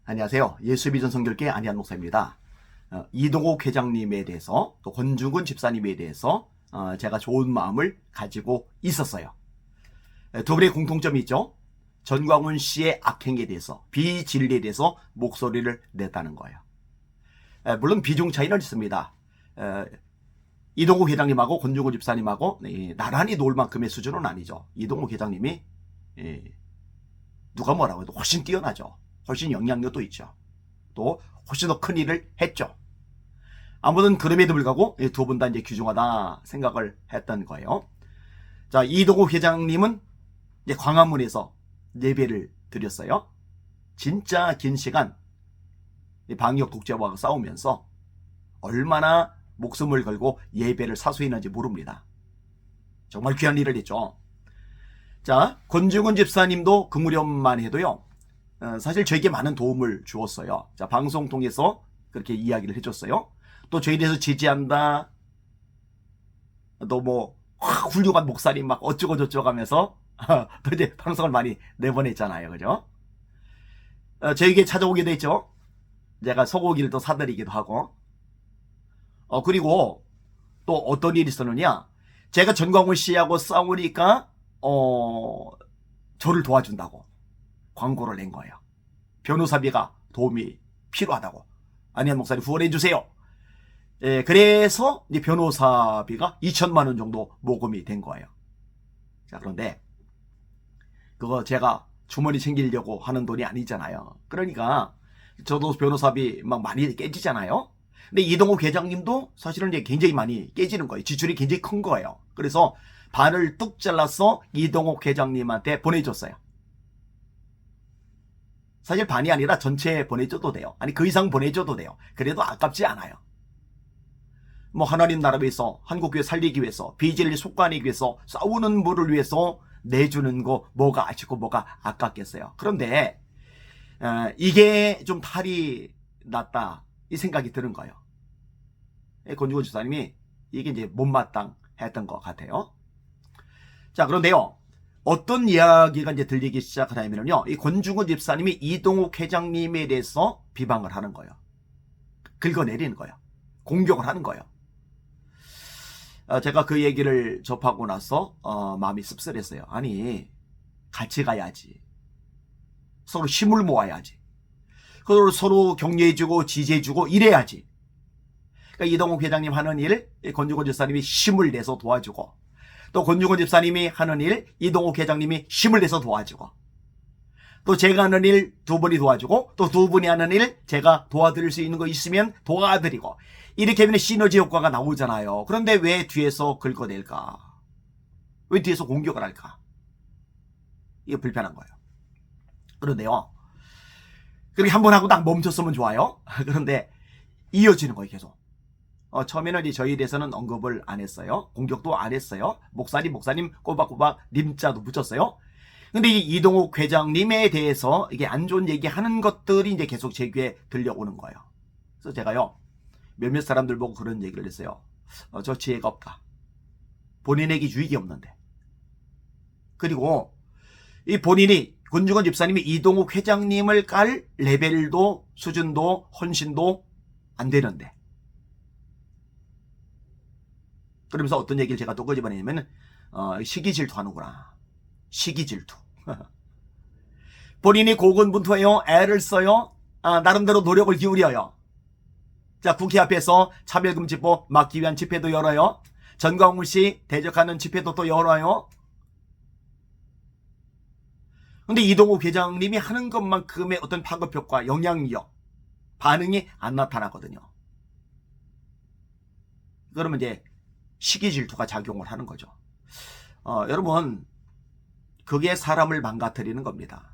안녕하세요. 예수비전 성결교회 안희한 목사입니다. 이동욱 회장님에 대해서 또 권중근 집사님에 대해서 제가 좋은 마음을 가지고 있었어요. 두 분의 공통점이 있죠. 전광훈 씨의 악행에 대해서, 비진리에 대해서 목소리를 냈다는 거예요. 물론 비중 차이는 있습니다. 이동욱 회장님하고 권중근 집사님하고 나란히 놀 만큼의 수준은 아니죠. 이동욱 회장님이 누가 뭐라고 해도 훨씬 뛰어나죠. 훨씬 영향력도 있죠. 또 훨씬 더 큰 일을 했죠. 아무튼 그럼에도 불구하고 두 분 다 이제 귀중하다 생각을 했던 거예요. 자, 이동욱 회장님은 이제 광화문에서 예배를 드렸어요. 진짜 긴 시간 방역 독재와 싸우면서 얼마나 목숨을 걸고 예배를 사수했는지 모릅니다. 정말 귀한 일을 했죠. 자, 권중근 집사님도 그 무렵만 해도요, 사실 저에게 많은 도움을 주었어요. 자, 방송 통해서 그렇게 이야기를 해줬어요. 또 저에 대해서 지지한다, 또 뭐 훌륭한 목사님 막 어쩌고 저쩌고 하면서 또 이제 방송을 많이 내보냈잖아요. 그죠? 저에게 찾아오기도 했죠. 제가 소고기를 또 사드리기도 하고. 그리고 또 어떤 일이 있었느냐, 제가 전광훈 씨하고 싸우니까 저를 도와준다고 광고를 낸 거예요. 변호사비가 도움이 필요하다고. 안희한 목사님 후원해 주세요. 그래서 이제 변호사비가 2천만 원 정도 모금이 된 거예요. 자, 그런데 그거 제가 주머니 챙기려고 하는 돈이 아니잖아요. 그러니까 저도 변호사비 막 많이 깨지잖아요. 근데 이동욱 회장님도 사실은 이제 굉장히 많이 깨지는 거예요. 지출이 굉장히 큰 거예요. 그래서 반을 뚝 잘라서 이동욱 회장님한테 보내줬어요. 사실 반이 아니라 전체 보내줘도 돼요. 아니, 그 이상 보내줘도 돼요. 그래도 아깝지 않아요. 뭐 하나님 나라 위해서, 한국교회 살리기 위해서, 비진리 속관하기 위해서, 싸우는 분을 위해서 내주는 거 뭐가 아쉽고 뭐가 아깝겠어요. 그런데 이게 좀 탈이 났다 이 생각이 드는 거예요. 권중근 집사님이 이게 이제 못마땅했던 것 같아요. 자, 그런데요, 어떤 이야기가 이제 들리기 시작하냐면요, 이 권중근 집사님이 이동욱 회장님에 대해서 비방을 하는 거예요. 긁어내리는 거예요. 공격을 하는 거예요. 제가 그 얘기를 접하고 나서 마음이 씁쓸했어요. 아니, 같이 가야지. 서로 힘을 모아야지. 서로 격려해주고 지지해주고 이래야지. 그러니까 이동욱 회장님 하는 일, 권중근 집사님이 힘을 내서 도와주고, 또 권중근 집사님이 하는 일, 이동욱 회장님이 힘을 내서 도와주고, 또 제가 하는 일 두 분이 도와주고, 또 두 분이 하는 일 제가 도와드릴 수 있는 거 있으면 도와드리고, 이렇게 하면 시너지 효과가 나오잖아요. 그런데 왜 뒤에서 긁어낼까? 왜 뒤에서 공격을 할까? 이게 불편한 거예요. 그런데요, 그렇게 한 번 하고 딱 멈췄으면 좋아요. 그런데 이어지는 거예요, 계속. 처음에는 이제 저희에 대해서는 언급을 안 했어요. 공격도 안 했어요. 목사님 꼬박꼬박 님자도 붙였어요. 근데 이 이동욱 회장님에 대해서 이게 안 좋은 얘기하는 것들이 이제 계속 제 귀에 들려오는 거예요. 그래서 제가요, 몇몇 사람들 보고 그런 얘기를 했어요. 저 지혜가 없다. 본인에게 유익이 없는데. 그리고 이 본인이, 권중근 집사님이 이동욱 회장님을 깔 레벨도 수준도 헌신도 안 되는데. 그러면서 어떤 얘기를 제가 또 끄집어내냐면 시기 질투하는구나. 시기 질투. 본인이 고군분투해요. 애를 써요. 나름대로 노력을 기울여요. 자, 국회 앞에서 차별금지법 막기 위한 집회도 열어요. 전광훈 씨 대적하는 집회도 또 열어요. 근데 이동욱 회장님이 하는 것만큼의 어떤 파급효과, 영향력, 반응이 안 나타나거든요. 그러면 이제 시기 질투가 작용을 하는 거죠. 여러분, 그게 사람을 망가뜨리는 겁니다.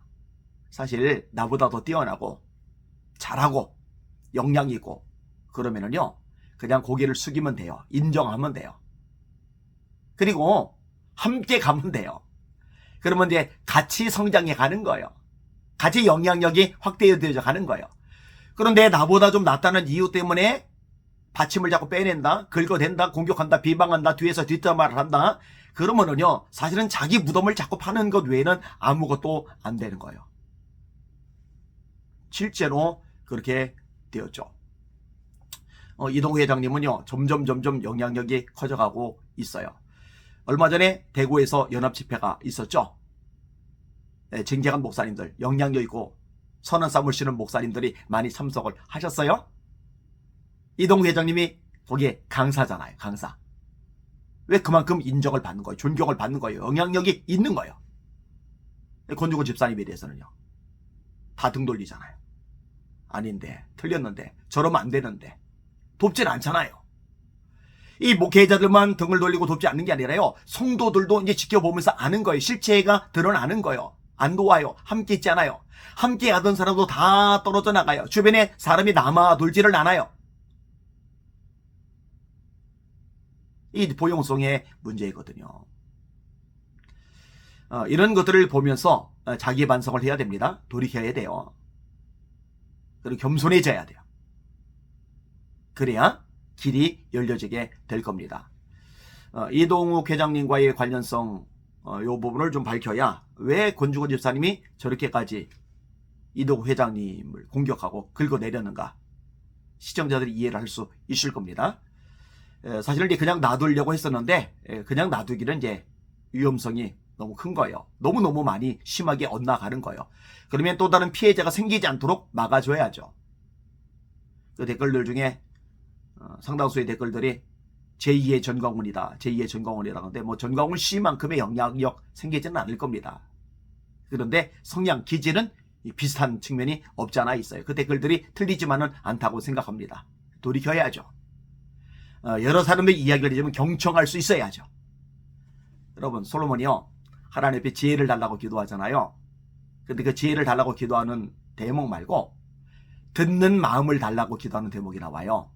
사실 나보다 더 뛰어나고 잘하고 역량이 있고 그러면은요, 그냥 고개를 숙이면 돼요. 인정하면 돼요. 그리고 함께 가면 돼요. 그러면 이제 같이 성장해 가는 거예요. 같이 영향력이 확대되어져 가는 거예요. 그런데 나보다 좀 낫다는 이유 때문에 받침을 자꾸 빼낸다, 긁어댄다, 공격한다, 비방한다, 뒤에서 뒷담화를 한다. 그러면은요, 사실은 자기 무덤을 자꾸 파는 것 외에는 아무것도 안 되는 거예요. 실제로 그렇게 되었죠. 이동우 회장님은요, 점점 영향력이 커져가고 있어요. 얼마 전에 대구에서 연합집회가 있었죠. 네, 쟁쟁한 목사님들, 영향력 있고 선한 쌈을 씨는 목사님들이 많이 참석을 하셨어요. 이동우 회장님이 거기에 강사잖아요. 강사. 왜 그만큼 인정을 받는 거예요? 존경을 받는 거예요. 영향력이 있는 거예요. 권중근 집사님에 대해서는요. 다 등 돌리잖아요. 아닌데, 틀렸는데, 저러면 안 되는데. 돕진 않잖아요. 이 목회자들만 등을 돌리고 돕지 않는 게 아니라요. 성도들도 이제 지켜보면서 아는 거예요. 실체가 드러나는 거예요. 안 도와요. 함께 있잖아요. 함께 하던 사람도 다 떨어져 나가요. 주변에 사람이 남아 돌지를 않아요. 이 포용성의 문제이거든요. 이런 것들을 보면서 자기 반성을 해야 됩니다. 돌이켜야 돼요. 그리고 겸손해져야 돼요. 그래야 길이 열려지게 될 겁니다. 이동욱 회장님과의 관련성 이 부분을 좀 밝혀야 왜 권중근 집사님이 저렇게까지 이동욱 회장님을 공격하고 긁어내렸는가 시청자들이 이해를 할 수 있을 겁니다. 사실은 이제 그냥 놔두려고 했었는데 그냥 놔두기는 이제 위험성이 너무 큰 거예요. 너무너무 많이 심하게 엇나가는 거예요. 그러면 또 다른 피해자가 생기지 않도록 막아줘야죠. 그 댓글들 중에 상당수의 댓글들이 제2의 전광훈이다. 제2의 전광훈이라고 하는데 뭐 전광훈 씨만큼의 영향력 생기지는 않을 겁니다. 그런데 성향, 기질은 비슷한 측면이 없지 않아 있어요. 그 댓글들이 틀리지만은 않다고 생각합니다. 돌이켜야죠. 여러 사람의 이야기를 들으면 경청할 수 있어야죠. 여러분, 솔로몬이요. 하나님 앞에 지혜를 달라고 기도하잖아요. 근데 그 지혜를 달라고 기도하는 대목 말고 듣는 마음을 달라고 기도하는 대목이 나와요.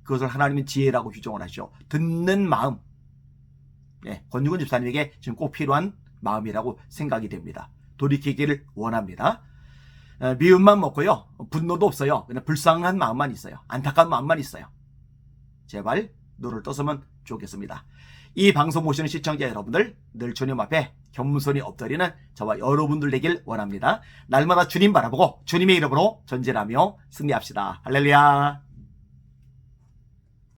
그것을 하나님은 지혜라고 규정을 하시죠. 듣는 마음. 네, 권중근 집사님에게 지금 꼭 필요한 마음이라고 생각이 됩니다. 돌이키기를 원합니다. 미움만 먹고요. 분노도 없어요. 그냥 불쌍한 마음만 있어요. 안타까운 마음만 있어요. 제발 눈을 떴으면 좋겠습니다. 이 방송 보시는 시청자 여러분들 늘 주님 앞에 겸손히 엎드리는 저와 여러분들 되길 원합니다. 날마다 주님 바라보고 주님의 이름으로 전진하며 승리합시다. 할렐루야.